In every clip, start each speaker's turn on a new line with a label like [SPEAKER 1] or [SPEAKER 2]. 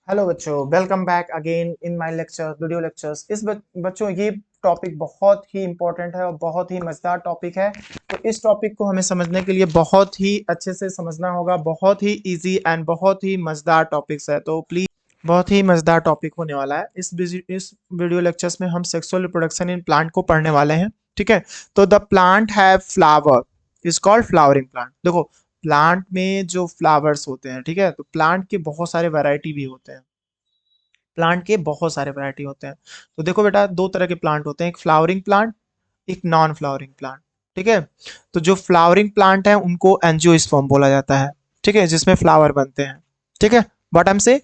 [SPEAKER 1] Hello बच्चों, welcome back again in my lecture video lectures. बच्चों, ये टॉपिक बहुत ही इंपॉर्टेंट है और बहुत ही मजेदार टॉपिक है। तो इस टॉपिक को हमें समझने के लिए बहुत ही अच्छे से समझना होगा। बहुत ही इजी एंड बहुत ही मजेदार टॉपिक्स है, तो प्लीज बहुत ही मजेदार टॉपिक होने वाला है। इस वीडियो लेक्चर्स में हम सेक्सुअल रिप्रोडक्शन इन प्लांट को पढ़ने वाले हैं। ठीक है, तो the plant have flower is called flowering plant. देखो, प्लांट में जो फ्लावर्स होते हैं, ठीक है, तो प्लांट के बहुत सारे वैरायटी भी होते हैं। प्लांट के बहुत सारे वैरायटी होते हैं। तो देखो बेटा, दो तरह के प्लांट होते हैं, एक फ्लावरिंग प्लांट, एक नॉन फ्लावरिंग प्लांट। ठीक है, तो जो फ्लावरिंग प्लांट है उनको एंजियोस्पर्म बोला जाता है। ठीक है, जिसमें फ्लावर बनते हैं। ठीक है, बट हम से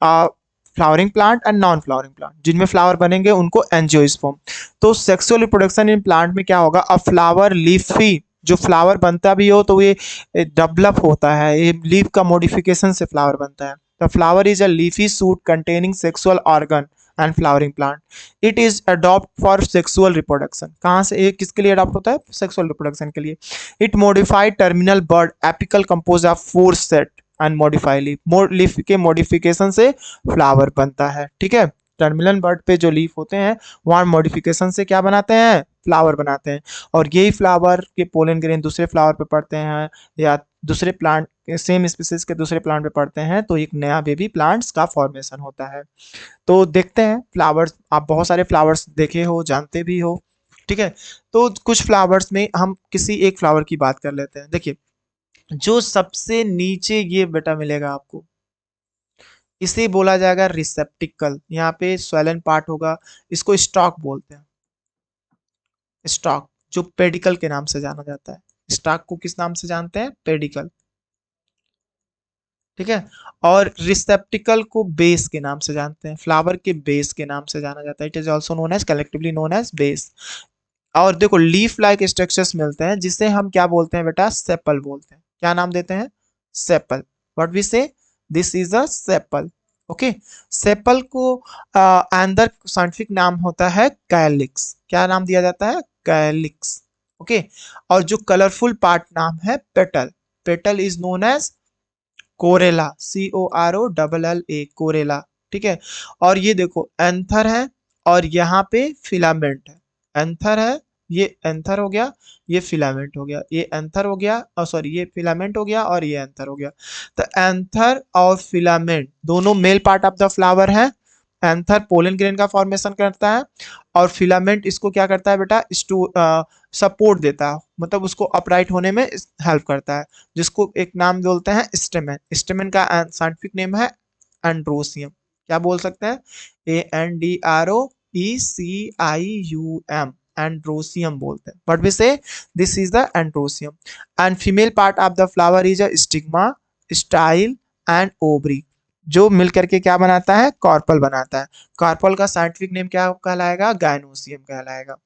[SPEAKER 1] flowering plant and non flowering plant, जिनमें फ्लावर बनेंगे उनको एंजियोस्पर्म। तो सेक्सुअल रिप्रोडक्शन इन प्लांट में क्या होगा, अ फ्लावर लीफी, जो फ्लावर बनता भी हो तो ये डेवलप होता है, ये लीफ का मॉडिफिकेशन से फ्लावर बनता है। The flower is a leafy suit containing sexual organ and flowering plant. It is adopt for sexual reproduction. कहाँ से ये किसके लिए अडॉप्ट होता है? सेक्सुअल रिप्रोडक्शन के लिए। It modified terminal bud apical compose of four set and modify leaf. Leaf के मॉडिफिकेशन से फ्लावर बनता है। ठीक है, टर्मिनल बर्ड पे जो लीफ होते हैं वहां मॉडिफिकेशन से क्या बनाते हैं? फ्लावर बनाते हैं। और यही फ्लावर के पोलन ग्रेन दूसरे फ्लावर पे पड़ते हैं, या दूसरे प्लांट सेम स्पीसीज के दूसरे प्लांट पे पड़ते हैं, तो एक नया बेबी प्लांट्स का फॉर्मेशन होता है। तो देखते हैं फ्लावर्स, आप बहुत सारे फ्लावर्स देखे हो, जानते भी हो। ठीक है, तो कुछ फ्लावर्स में हम किसी एक फ्लावर की बात कर लेते हैं। देखिए, जो सबसे नीचे ये बेटा मिलेगा आपको, इसे बोला जाएगा रिसेप्टिकल। यहाँ पे स्वेलन पार्ट होगा, इसको स्टॉक बोलते हैं। स्टॉक, जो पेडिकल के नाम से जाना जाता है। स्टॉक को किस नाम से जानते हैं? पेडिकल। ठीक है, और रिसेप्टिकल को बेस के नाम से जानते हैं, फ्लावर के बेस के नाम से जाना जाता है। It is also known as, collectively known as base. और देखो, लीफ लाइक स्ट्रक्चर्स मिलते हैं, जिसे हम क्या बोलते हैं बेटा? सेपल बोलते हैं। क्या नाम देते हैं? सेपल। व्हाट वी से? This is a sepal. Okay, sepal को अंदर साइंटिफिक नाम होता है कैलिक्स। क्या नाम दिया जाता है? कैलिक्स। ओके, और जो कलरफुल पार्ट नाम है petal. Petal is known as corolla. COROLLA, कोरेला। ठीक है, और ये देखो एंथर है, और यहाँ पे फिलामेंट है। एंथर है, ये एंथर हो गया, ये फिलामेंट हो गया, ये एंथर हो गया, और सॉरी ये फिलामेंट हो गया और ये एंथर हो गया। तो एंथर और फिलामेंट दोनों mail part of the flower है। एंथर पोलन ग्रेन का फॉर्मेशन करता है, और फिलामेंट इसको क्या करता है बेटा? सपोर्ट देता है, मतलब उसको अपराइट होने में हेल्प करता है, जिसको एक नाम बोलते हैं स्टेमेन। स्टेमेन का साइंटिफिक नेम है एंड्रोसियम। क्या बोल सकते हैं? ANDROECIUM, एंड्रोसियम बोलते हैं। बट वी से this is the androecium. And female part of the flower is a stigma, style and ovary, जो मिल करके क्या बनाता है? कॉर्पल बनाता है। कॉर्पल का साइंटिफिक नेम क्या कहलाएगा? गायनोसियम कहलाएगा।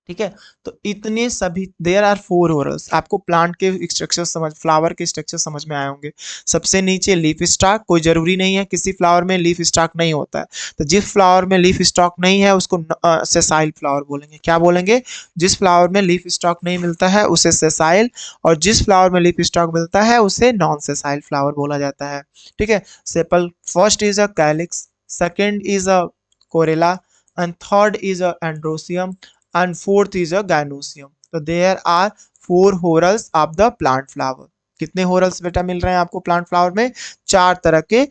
[SPEAKER 1] ठीक है, तो इतने सभी, देयर आर फोर ओरल्स। आपको प्लांट के स्ट्रक्चर समझ, फ्लावर के स्ट्रक्चर समझ में आए होंगे। सबसे नीचे लीफ स्टॉक। कोई जरूरी नहीं है किसी फ्लावर में लीफ स्टॉक नहीं होता है, तो जिस फ्लावर में लीफ स्टॉक नहीं है उसको सेसाइल फ्लावर बोलेंगे। क्या बोलेंगे? जिस फ्लावर में लीफ स्टॉक नहीं मिलता है उसे सेसाइल, और जिस फ्लावर में लीफ स्टॉक मिलता है उसे नॉन सेसाइल फ्लावर बोला जाता है। ठीक है, sepal first is a calyx, second is a कोरेला, and third is a androsium, and fourth is a gynosium. So there are four whorls of the plant flower. कितने होरल्स बेटा मिल रहे हैं आपको प्लांट फ्लावर में? चार तरह के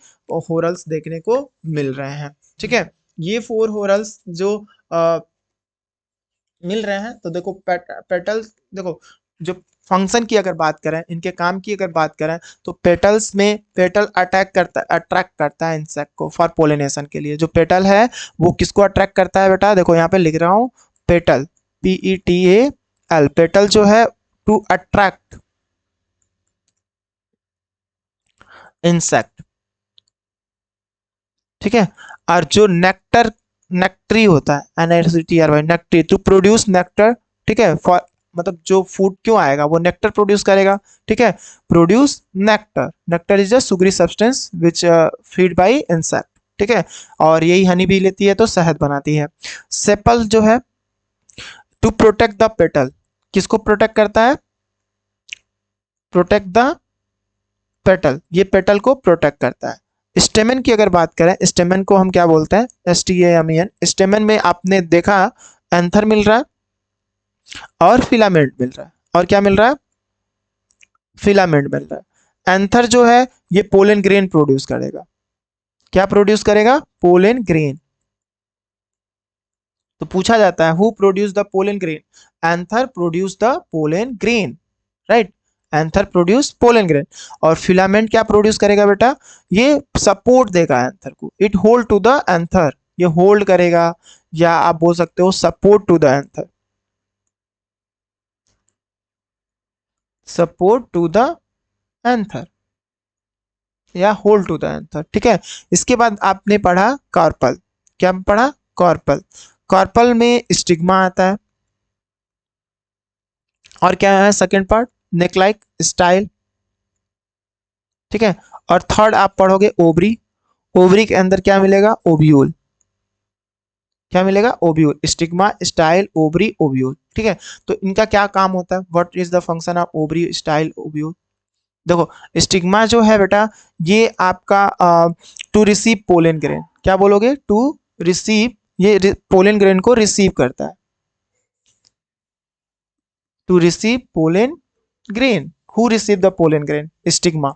[SPEAKER 1] होरल्स देखने को मिल रहे हैं। ठीक है, ये फोर होरल्स जो मिल रहे हैं, तो देखो पेटल्स, देखो जो फंक्शन की अगर बात करें, इनके काम की अगर बात करें, तो पेटल्स में पेटल अट्रैक्ट करता है इंसेक्ट को फॉर पोलिनेशन के लिए। जो पेटल है वो किसको अट्रैक्ट करता है बेटा? देखो यहाँ पे लिख रहा हूँ, पेटल, PETAL, पेटल जो है टू अट्रैक्ट इंसेक्ट। ठीक है, और जो नेक्टर, नेक्ट्री होता है, NACTRY, नेक्ट्री, टू प्रोड्यूस नेक्टर। ठीक है, फॉर मतलब जो फूड क्यों आएगा, वो नेक्टर प्रोड्यूस करेगा। ठीक है, produce nectar. Nectar is a sugary substance which feed by insect. ठीक है, और यही हनी भी लेती है तो शहद बनाती है। सेपल जो है टू प्रोटेक्ट द पेटल, किसको प्रोटेक्ट करता है? प्रोटेक्ट द पेटल, ये पेटल को प्रोटेक्ट करता है। स्टेमन की अगर बात करें, स्टेमन को हम क्या बोलते हैं, STAMEN। स्टेमन में आपने देखा एंथर मिल रहा है और फिलामेंट मिल रहा है, और क्या मिल रहा है, फिलामेंट मिल रहा है। एंथर जो है ये पोलन ग्रेन प्रोड्यूस करेगा। क्या प्रोड्यूस करेगा, पोलन ग्रेन। तो पूछा जाता है who produce the pollen grain, anther produce the pollen grain, right. Anther produce pollen grain. और फिलामेंट क्या प्रोड्यूस करेगा बेटा, ये सपोर्ट देगा एंथर को, it hold to the anther, ये होल्ड करेगा, या आप बोल सकते हो support to the anther, support to the anther या होल्ड टू द एंथर, ठीक है। इसके बाद आपने पढ़ा कार्पल, क्या पढ़ा, कार्पल। कार्पल में स्टिग्मा आता है, और क्या है सेकंड पार्ट, नेक लाइक स्टाइल, ठीक है। और थर्ड आप पढ़ोगे ओवरी, ओवरी के अंदर क्या मिलेगा, ओव्यूल, क्या मिलेगा, ovule. Stigma, style, ovary, ovule, ठीक है। तो इनका क्या काम होता है, what is the function of ovary, style, ovule. देखो स्टिग्मा जो है बेटा, ये आपका टू रिसीव पोलन ग्रेन, क्या बोलोगे, टू रिसीव, ये पोलन ग्रेन को रिसीव करता है, to receive pollen grain. Who receive the pollen grain, stigma,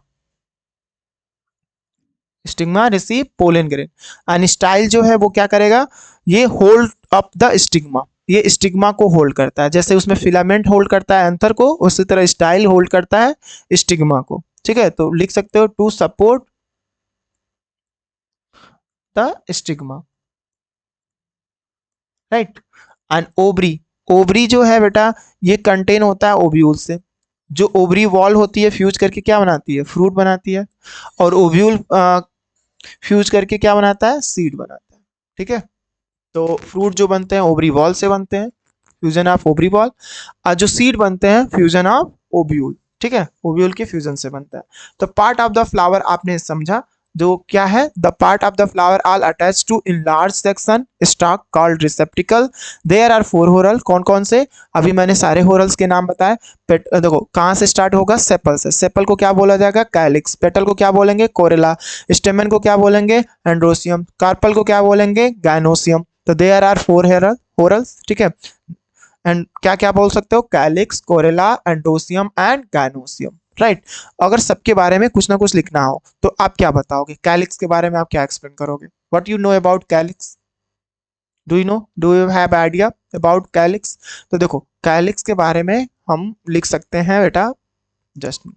[SPEAKER 1] stigma receive pollen grain. And style जो है वो क्या करेगा, ये होल्ड अप द स्टिग्मा, ये स्टिग्मा को होल्ड करता है, जैसे उसमें फिलामेंट होल्ड करता है एंथर को, उसी तरह स्टाइल होल्ड करता है स्टिग्मा को, ठीक है। तो लिख सकते हो to support the stigma, right. And ovary, ovary जो है बेटा ये कंटेन होता है ओव्यूल से, जो ओवरी वॉल होती है फ्यूज करके क्या बनाती है, फ्रूट बनाती है। और ओव्यूल फ्यूज करके क्या बनाता है, सीड बनाता है, ठीक है। तो फ्रूट जो बनते हैं ओवरी वॉल से बनते हैं, फ्यूजन ऑफ ओवरी वॉल। और जो सीड बनते हैं फ्यूजन ऑफ ओव्यूल, ठीक है, ओव्यूल के फ्यूजन से बनता है। तो पार्ट ऑफ द फ्लावर आपने समझा, जो क्या है, the part of the flower all attach to in large section stock called receptacle. There are 4 whorl, कौन कौन से, अभी मैंने सारे होरल्स के नाम बताए। देखो कहाँ से स्टार्ट होगा, सेपल से, सेपल को क्या बोला जाएगा, कैलिक्स। पेटल को क्या बोलेंगे, कोरेला। स्टेमन को क्या बोलेंगे, एंड्रोसियम। कार्पल को क्या बोलेंगे, गायनोसियम। तो देयर आर 4 होरल्स, ठीक है। एंड क्या क्या बोल सकते हो, कैलिक्स, कोरेला, एंडोसियम एंड गायनोसियम, राइट। अगर सबके बारे में कुछ ना कुछ लिखना हो तो आप क्या बताओगे, कैलिक्स के बारे में आप क्या एक्सप्लेन करोगे, what you know about calyx, do you know, do you have idea about calyx. तो देखो कैलिक्स के बारे में हम लिख सकते हैं बेटा, just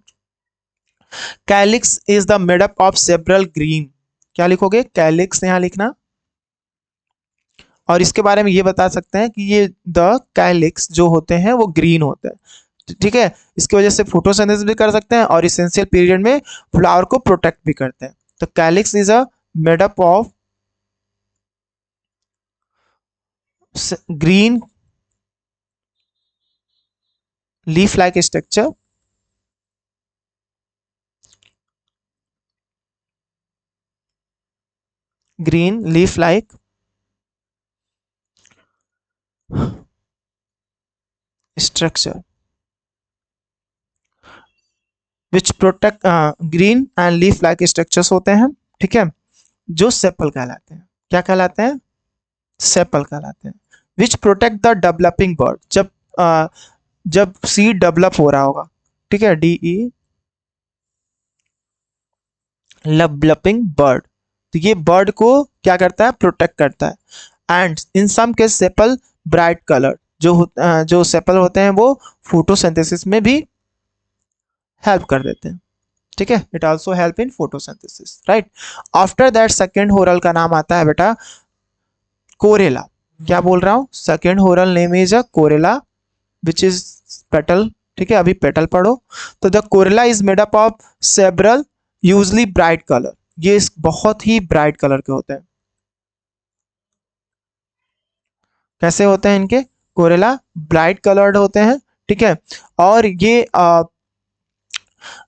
[SPEAKER 1] calyx is the made up of several green, क्या लिखोगे, कैलिक्स यहाँ लिखना। और इसके बारे में ये बता सकते हैं कि ये द कैलिक्स जो होते हैं वो ग्रीन होते हैं, ठीक है। इसकी वजह से फोटोसिंथेसिस भी कर सकते हैं और इसेंशियल पीरियड में फ्लावर को प्रोटेक्ट भी करते हैं। तो calyx is a made up of green leaf like structure, green leaf like structure which protect, green and leaf like structures होते हैं, ठीक है, जो सेपल कहलाते हैं, क्या कहलाते हैं, सेपल कहलाते हैं। विच प्रोटेक्ट द डेवलपिंग बर्ड, जब जब सीड डेवलप हो रहा होगा, ठीक है, DE डेवलपिंग बर्ड, तो ये बर्ड को क्या करता है, प्रोटेक्ट करता है। And in some case sepal bright colour, जो सेपल होते हैं वो फोटोसिंथेसिस में भी हेल्प कर देते हैं, ठीक है, it also help in photosynthesis, right. After that second whorl का नाम आता है बेटा कोरेला, क्या बोल रहा हूं, सेकेंड होरल नेम इज अ कोरेला विच इज पेटल, ठीक है, अभी पेटल पढ़ो। तो द कोरेला is made up of several usually bright colour, ये बहुत ही ब्राइट कलर के होते हैं। कैसे होते हैं इनके, कोरेला ब्राइट कलर्ड होते हैं, ठीक है। और ये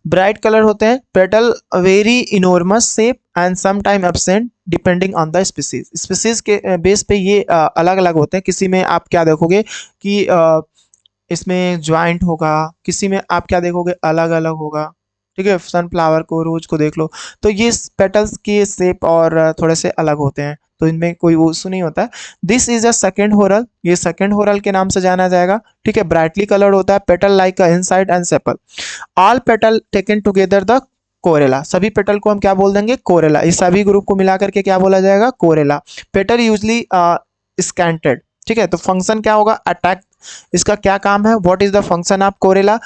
[SPEAKER 1] ब्राइट कलर होते हैं, petal very enormous shape and some time absent depending on the species, species के बेस पे ये अलग अलग होते हैं। किसी में आप क्या देखोगे कि इसमें ज्वाइंट होगा, किसी में आप क्या देखोगे अलग अलग होगा, ठीक है, सनफ्लावर को, रोज को देख लो, तो ये पेटल्स की शेप और थोड़े से अलग होते हैं, तो इनमें कोई वो इशू नहीं होता है। दिस इज अ सेकेंड होरल, ये सेकेंड होरल के नाम से जाना जाएगा। ठीक है, ब्राइटली कलर्ड होता है, petal like inside and sepal, all petal taken together the कोरेला, सभी पेटल को हम क्या बोल देंगे, कोरेला, इस सभी ग्रुप को मिला करके क्या बोला जाएगा, कोरेला। Petal usually scented. ठीक है, तो फंक्शन क्या होगा, अटैक, इसका क्या काम है, what is the function of corolla,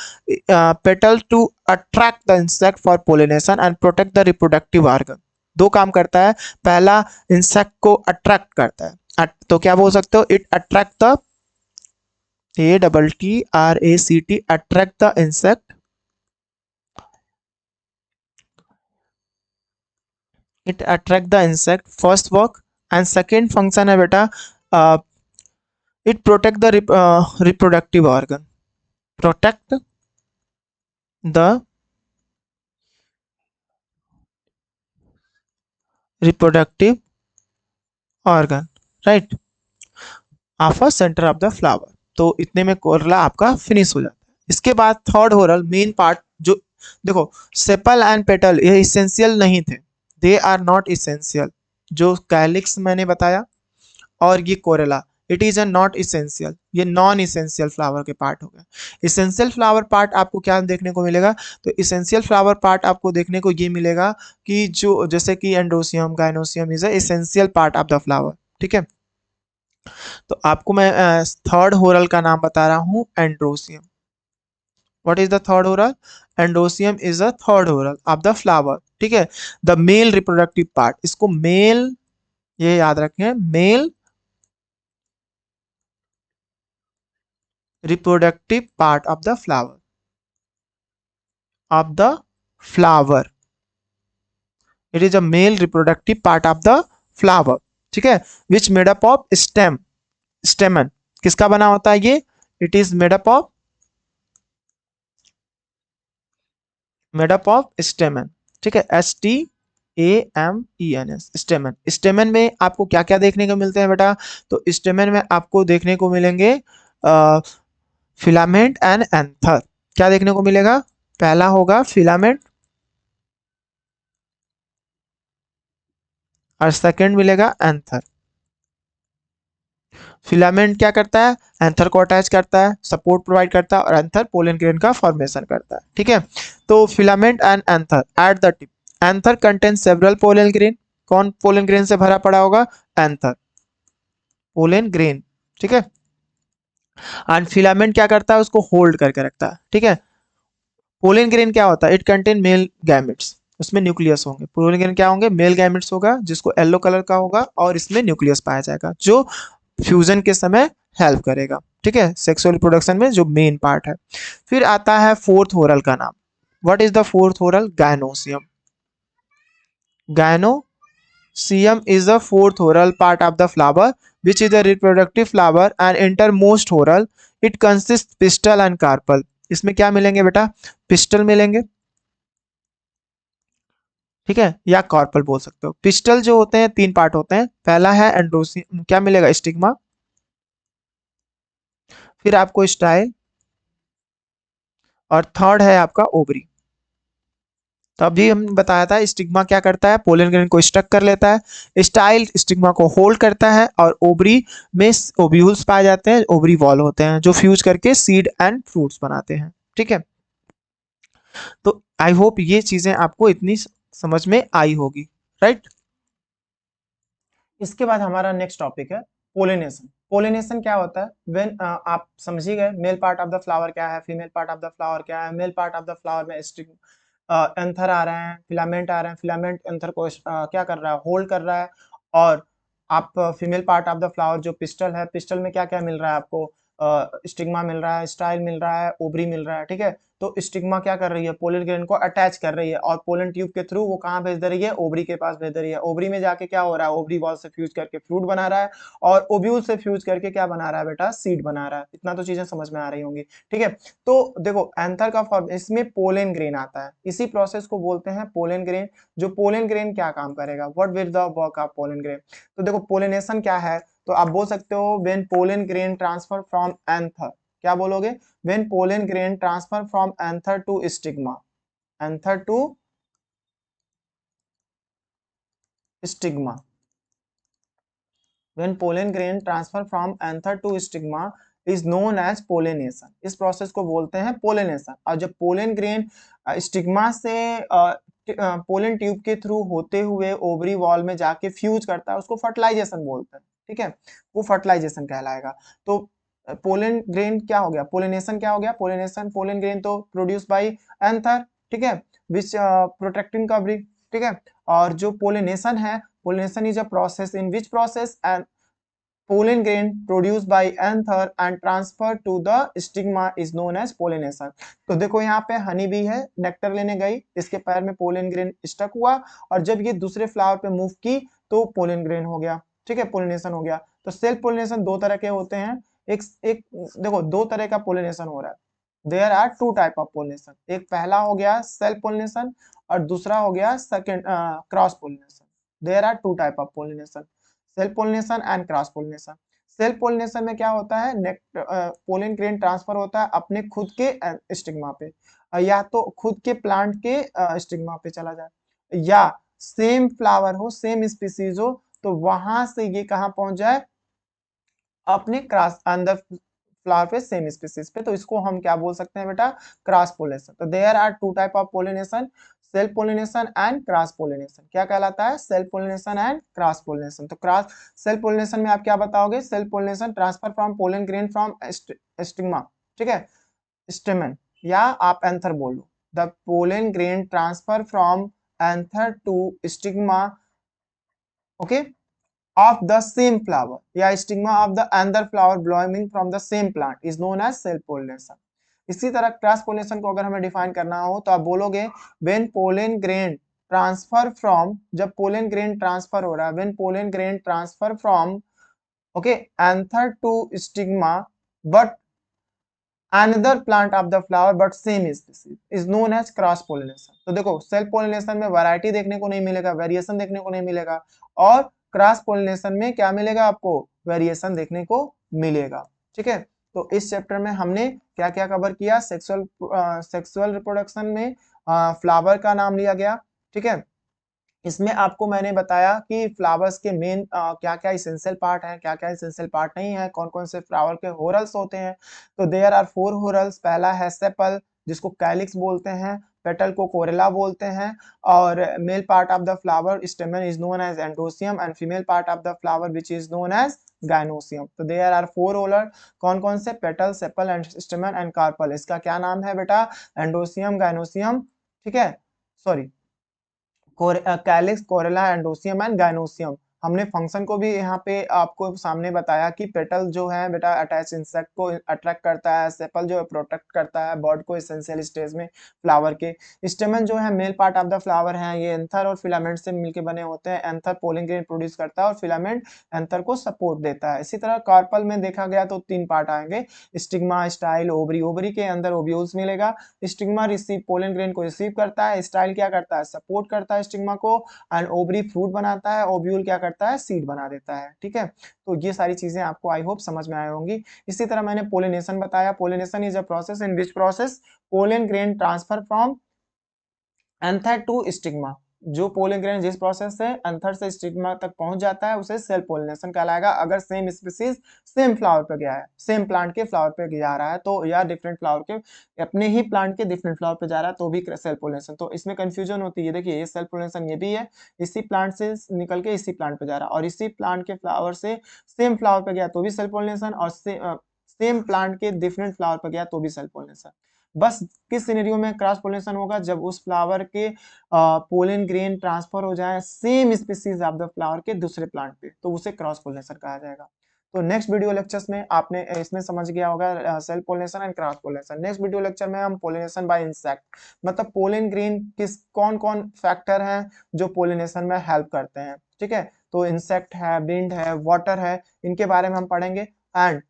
[SPEAKER 1] petal to attract the insect for pollination and protect the reproductive organ. दो काम करता है, पहला इंसेक्ट को अट्रैक्ट करता है, तो क्या बोल सकते हो, it attract the, ATTRACT, attract the insect, it attract the insect, first work, and second function है बेटा, it protect the reproductive organ, protect the reproductive organ, right, of a centre of the flower. तो इतने में Korla आपका finish हो जाता है। इसके बाद थर्ड होरल, मेन पार्ट, जो देखो, सेपल एंड पेटल ये इसेंशियल नहीं थे, दे आर नॉट इसेंशियल, जो कैलिक्स मैंने बताया और ये कोरेला, it is a not essential, ये नॉन इसेंशियल फ्लावर के पार्ट हो गए। इसेंशियल फ्लावर पार्ट आपको क्या देखने को मिलेगा, तो इसेंशियल फ्लावर पार्ट आपको देखने को ये मिलेगा कि जो जैसे कि androecium, gynoecium is a essential part of the flower. ठीक है, तो आपको मैं थर्ड होरल का नाम बता रहा हूँ, androecium. What is the third whorl, androecium is the third whorl of the flower. ठीक है, द मेल रिप्रोडक्टिव पार्ट, इसको मेल, ये याद रखें, male reproductive part of the flower, it is a male reproductive part of the flower। ठीक है, which made up of stamen, किसका बना होता है ये, it is made up of stamen। ठीक है, STAMEN, स्टेमन। स्टेमन में आपको क्या क्या देखने को मिलते हैं बेटा, तो स्टेमन में आपको देखने को मिलेंगे फिलामेंट एंड एंथर। क्या देखने को मिलेगा, पहला होगा फिलामेंट और सेकंड मिलेगा एंथर। फिलामेंट क्या करता है, एंथर को अटैच करता है, सपोर्ट प्रोवाइड करता है, और एंथर पोलन ग्रेन का फॉर्मेशन करता है। ठीक है, तो filament and anther at the tip, anther contain several pollen grain, कौन पोलन ग्रेन से भरा पड़ा होगा, एंथर, पोलन ग्रेन। ठीक है, एंड फिलामेंट क्या करता है, उसको होल्ड करके रखता है। ठीक है, पोलन ग्रेन क्या होता है, इट कंटेन मेल गैमेट्स, उसमें न्यूक्लियस होंगे, पोलन ग्रेन क्या होंगे, मेल गैमेट्स होगा, जिसको येलो कलर का होगा, और इसमें न्यूक्लियस पाया जाएगा, जो फ्यूजन के समय हेल्प करेगा। ठीक है, सेक्सुअल रिप्रोडक्शन में जो मेन पार्ट है। फिर आता है फोर्थ होरल का नाम, what is the fourth whorl, gynoecium. Gynoecium is the fourth whorl part of the flower which is a reproductive flower and entermost horal, it consists pistil and carpel। इसमें क्या मिलेंगे बेटा, पिस्टल मिलेंगे, ठीक है, या कार्पल बोल सकते हो। पिस्टल जो होते हैं तीन पार्ट होते हैं, पहला है एंड्रोसियम, क्या मिलेगा, स्टिग्मा, फिर आपको स्टाइल, और थर्ड है आपका ओवरी। तो अभी हम बताया था स्टिग्मा क्या करता है, पोलन ग्रेन को स्टक कर लेता है, स्टाइल स्टिग्मा को होल्ड करता है, और ओवरी में ओव्यूल्स पाए जाते हैं, ओवरी वॉल होते हैं, जो फ्यूज करके सीड एंड फ्रूट्स बनाते हैं। ठीक है, तो आई होप ये चीजें आपको इतनी समझ में आई होगी, राइट। इसके बाद हमारा नेक्स्ट टॉपिक है पोलिनेशन। पोलिनेशन क्या होता है, व्हेन आप समझ ही गए, mail part of the flower क्या है, female part of the flower क्या है। Mail part of the flower में स्टिक एंथर आ रहे हैं, फिलामेंट आ रहे हैं, फिलामेंट एंथर को क्या कर रहा है, होल्ड कर रहा है। और आप female part of the flower जो पिस्टल है, पिस्टल में क्या क्या मिल रहा है आपको, स्टिग्मा मिल रहा है, स्टाइल मिल रहा है, ओवरी मिल रहा है। ठीक है, तो स्टिग्मा क्या कर रही है, पोलन ग्रेन को अटैच कर रही है, और पोलन ट्यूब के थ्रू वो कहाँ भेज दे रही है, ओवरी के पास भेज दे रही है। ओवरी में जाके क्या हो रहा है, ओवरी वॉल से फ्यूज करके फ्रूट बना रहा है, और ओव्यूल से फ्यूज करके क्या बना रहा है बेटा, सीड बना रहा है। इतना तो चीजें समझ में आ रही होंगी। ठीक है, तो देखो एंथर का फॉर्म, इसमें पोलन ग्रेन आता है, इसी प्रोसेस को बोलते हैं पोलन ग्रेन। जो पोलन ग्रेन क्या काम करेगा, what will the work of pollen grain, तो देखो पोलिनेशन क्या है, तो आप बोल सकते हो when pollen grain transfer from anther, क्या बोलोगे, when pollen grain transfer from anther to stigma. Anther to stigma. When pollen grain transfer from anther to stigma is known as pollination। इस प्रोसेस को बोलते हैं पोलिनेशन। और जब pollen grain stigma से pollen tube के थ्रू होते हुए ओवरी वॉल में जाके फ्यूज करता है, उसको फर्टिलाइजेशन बोलते हैं। ठीक है, वो फर्टिलाइजेशन कहलाएगा। तो पोलन ग्रेन क्या हो गया, पोलिनेशन क्या हो गया, पोलिनेशन पोलन ग्रेन तो प्रोड्यूस बाय एंथर, ठीक है, विच प्रोटेक्टिंग कवरिंग। ठीक है, और जो पोलिनेशन है, pollination is a process in which process and pollen grain produced by anther and transferred to the stigma is known as pollination। तो देखो यहाँ पे हनी बी है, नेक्टर लेने गई, इसके पैर में पोलन ग्रेन स्टक हुआ और जब ये दूसरे फ्लावर पे मूव की तो पोलन ग्रेन हो गया। ठीक है, पोलिनेशन हो गया। तो सेल्फ पोलिनेशन दो तरह के होते हैं। एक एक देखो, दो तरह का पोलिनेशन हो रहा है। There are two type of pollination. एक पहला हो गया सेल्फ पोलिनेशन और दूसरा हो गया second cross pollination. There are two type of pollination, self pollination and cross pollination. Self pollination में क्या होता है, पोलन ग्रेन ट्रांसफर होता है अपने खुद के स्टिग्मा पे, या तो खुद के प्लांट के स्टिग्मा पे चला जाए, या सेम फ्लावर हो, सेम स्पीसीज हो, तो वहां से ये कहां पहुंच जाए, अपने क्रॉस अंदर फ्लावर पे सेम स्पीसीज पे। तो इसको हम क्या बोल सकते हैं बेटा, क्रॉस पोलिनेशन। तो there are two type of pollination, self pollination and cross pollination. क्या कहलाता है, self pollination and cross pollination. तो क्रॉस सेल्फ पोलिनेशन में आप क्या बताओगे, self pollination transfer from pollen grain from stigma, ठीक है, स्टेमन, या आप एंथर बोल लो। The pollen grain transfer from anther to stigma, okay, of the same flower या stigma of the another flower blooming from the same plant is known as self pollination। इसी तरह cross pollination को अगर हमें define करना हो तो आप बोलोगे when pollen grain transfer from, जब पोलन ग्रेन ट्रांसफर हो रहा है, when pollen grain transfer from okay anther to stigma but another plant of the flower but same species is known as cross pollination. तो देखो, self pollination में variety देखने को नहीं मिलेगा, वेरिएशन देखने को नहीं मिलेगा, और क्रॉस पोलिनेशन में क्या मिलेगा आपको, वेरिएशन देखने को मिलेगा। ठीक है, तो इस चैप्टर में हमने क्या क्या कवर किया, सेक्सुअल रिप्रोडक्शन में फ्लावर का नाम लिया गया। ठीक है, इसमें आपको मैंने बताया कि फ्लावर्स के मेन क्या क्या इसेंशियल पार्ट हैं, क्या क्या इसेंशियल पार्ट नहीं है, कौन कौन से फ्लावर के होरल्स होते हैं। तो देयर आर 4 होरल्स। पहला है सेपल, जिसको कैलिक्स बोलते हैं, पेटल को कोरेला बोलते हैं, और male part of the flower stamen is known as androecium and female part of the flower which is known as gynoecium. तो देयर आर 4 होरल, कौन कौन से, petal, sepal and stamen and carpel. इसका क्या नाम है बेटा, एंडोसियम, गाइनोसियम, ठीक है, सॉरी, कैलिक्स, कोरेला, एंडोसियम एंड गाइनोसियम। हमने फंक्शन को भी यहाँ पे आपको सामने बताया कि पेटल जो है बेटा अटैच इंसेक्ट को अट्रैक्ट करता है, सेपल जो है प्रोटेक्ट करता है बर्ड को एसेंशियल स्टेज में फ्लावर के, स्टेमन जो है mail part of the flower है, ये एंथर और फिलामेंट से मिलके बने होते हैं। एंथर पोलन ग्रेन प्रोड्यूस करता है और फिलामेंट एंथर को सपोर्ट देता है। इसी तरह कार्पल में देखा गया तो 3 पार्ट आएंगे, स्टिग्मा, स्टाइल, ओवरी। ओवरी के अंदर ओव्यूल्स मिलेगा। स्टिग्मा रिसीव पोलन ग्रेन को रिसीव करता है, स्टाइल क्या करता है, सपोर्ट करता है स्टिग्मा को, एंड ओवरी फ्रूट बनाता है, ओव्यूल क्या करता है, सीड बना देता है। ठीक है, तो ये सारी चीजें आपको आई होप समझ में आई होंगी। इसी तरह मैंने पोलिनेशन बताया, pollination is a process in which process pollen grain transfer from anther to stigma. जो पोलन ग्रेन जिस प्रोसेस से एंथर से स्टिग्मा तक पहुंच जाता है उसे सेल्फ पोलिनेशन कहलाएगा। अगर सेम स्पीसीज सेम फ्लावर पे गया है, सेम प्लांट के फ्लावर पे जा रहा है तो, या डिफरेंट फ्लावर के अपने ही प्लांट के डिफरेंट फ्लावर पे जा रहा है तो भी सेल्फ पोलिनेशन। तो इसमें कंफ्यूजन होती है, देखिए ये सेल्फ पोलिनेशन ये भी है, इसी प्लांट से निकल के इसी प्लांट पे जा रहा है, और इसी प्लांट के फ्लावर से सेम फ्लावर पे गया तो भी सेल्फ पोलिनेशन, और सेम प्लांट के डिफरेंट फ्लावर पे गया तो भी सेल्फ पोलिनेशन। बस किस सिनेरियो में क्रॉस पोलिनेशन होगा, जब उस फ्लावर के पोलन ग्रेन ट्रांसफर हो जाए same species of the flower के दूसरे प्लांट पे, तो उसे क्रॉस पोलिनेशन कहा जाएगा। तो नेक्स्ट वीडियो लेक्चर्स में आपने इसमें समझ गया होगा self pollination and cross pollination. Next video lecture में हम पोलिनेशन बाय इंसेक्ट, मतलब पोलन ग्रेन किस कौन कौन फैक्टर हैं जो पोलिनेशन में हेल्प करते हैं। ठीक है, तो इंसेक्ट है, विंड है, वाटर है, इनके बारे में हम पढ़ेंगे। एंड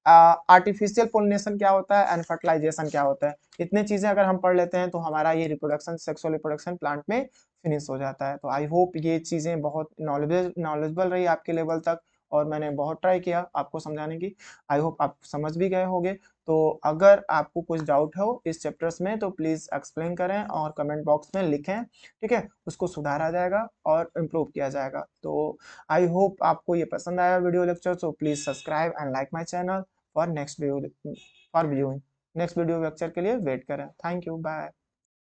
[SPEAKER 1] आर्टिफिशियल पोलिनेशन क्या होता है एंड फर्टिलाइजेशन क्या होता है, इतने चीजें अगर हम पढ़ लेते हैं तो हमारा ये रिप्रोडक्शन, सेक्सुअल रिप्रोडक्शन प्लांट में फिनिश हो जाता है। तो आई होप ये चीजें बहुत नॉलेजेबल रही आपके लेवल तक, और मैंने बहुत ट्राई किया आपको समझाने की। आई होप आप समझ भी गए होंगे। तो अगर आपको कुछ डाउट हो इस चैप्टर्स में तो प्लीज़ एक्सप्लेन करें और कमेंट बॉक्स में लिखें, ठीक है, उसको सुधारा जाएगा और इम्प्रूव किया जाएगा। तो आई होप आपको ये पसंद आया video lecture, so please subscribe and like my channel for next video, for viewing next video lecture के लिए वेट करें। Thank you, bye.